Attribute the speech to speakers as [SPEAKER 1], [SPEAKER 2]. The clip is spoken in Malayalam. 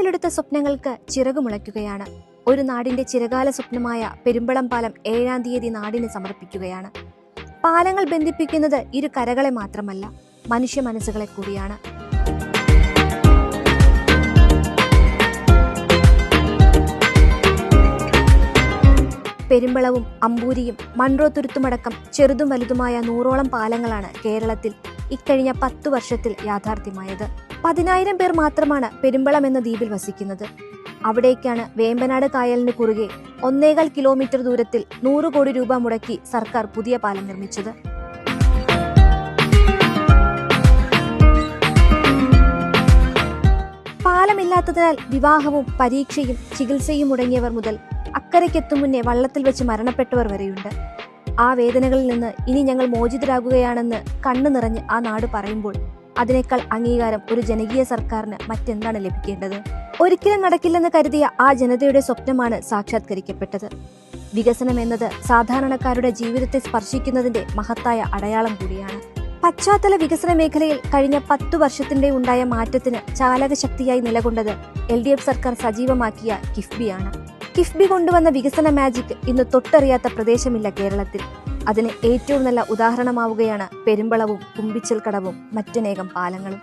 [SPEAKER 1] ഉടലെടുത്ത സ്വപ്നങ്ങൾക്ക് ചിറകുമുളയ്ക്കുകയാണ്. ഒരു നാടിന്റെ ചിരകാല സ്വപ്നമായ പെരുമ്പളം പാലം 7-ാം തീയതി നാടിന് സമർപ്പിക്കുകയാണ്. പാലങ്ങൾ ബന്ധിപ്പിക്കുന്നത് ഇരു കരകളെ മാത്രമല്ല, മനുഷ്യ മനസ്സുകളെ കൂടിയാണ്. പെരുമ്പളവും അമ്പൂരിയും മൺട്രോത്തുരുത്തുമടക്കം ചെറുതും വലുതുമായ 100ഓളം പാലങ്ങളാണ് കേരളത്തിൽ ഇക്കഴിഞ്ഞ 10 വർഷത്തിൽ യാഥാർത്ഥ്യമായത്. 10,000 പേർ മാത്രമാണ് പെരുമ്പളം എന്ന ദ്വീപിൽ വസിക്കുന്നത്. അവിടേക്കാണ് വേമ്പനാട് കായലിന് കുറുകെ 1.25 കിലോമീറ്റർ ദൂരത്തിൽ 100 കോടി രൂപ മുടക്കി സർക്കാർ പുതിയ പാലം നിർമ്മിച്ചത്. പാലമില്ലാത്തതിനാൽ വിവാഹവും പരീക്ഷയും ചികിത്സയും മുടങ്ങിയവർ മുതൽ അക്കരയ്ക്കെത്തും മുന്നേ വള്ളത്തിൽ വെച്ച് മരണപ്പെട്ടവർ വരെയുണ്ട്. ആ വേദനകളിൽ നിന്ന് ഇനി ഞങ്ങൾ മോചിതരാകുകയാണെന്ന് കണ്ണു നിറഞ്ഞ് ആ നാട് പറയുമ്പോൾ അതിനേക്കാൾ അംഗീകാരം ഒരു ജനകീയ സർക്കാരിന് മറ്റെന്താണ് ലഭിക്കേണ്ടത്? ഒരിക്കലും നടക്കില്ലെന്ന് കരുതിയ ആ ജനതയുടെ സ്വപ്നമാണ് സാക്ഷാത്കരിക്കപ്പെട്ടത്. വികസനം എന്നത് സാധാരണക്കാരുടെ ജീവിതത്തെ സ്പർശിക്കുന്നതിന്റെ മഹത്തായ അടയാളം കൂടിയാണ്. പശ്ചാത്തല വികസന മേഖലയിൽ കഴിഞ്ഞ 10 വർഷത്തിന്റെ ഉണ്ടായ മാറ്റത്തിന് ചാലകശക്തിയായി നിലകൊണ്ടത് LDF സർക്കാർ സജീവമാക്കിയ കിഫ്ബിയാണ്. കിഫ്ബി കൊണ്ടുവന്ന വികസന മാജിക് ഇന്ന് തൊട്ടറിയാത്ത പ്രദേശമില്ല കേരളത്തിൽ. അതിന് ഏറ്റവും നല്ല ഉദാഹരണമാവുകയാണ് പെരുമ്പളവും കുമ്പിച്ചൽ കടവും മറ്റനേകം പാലങ്ങളും.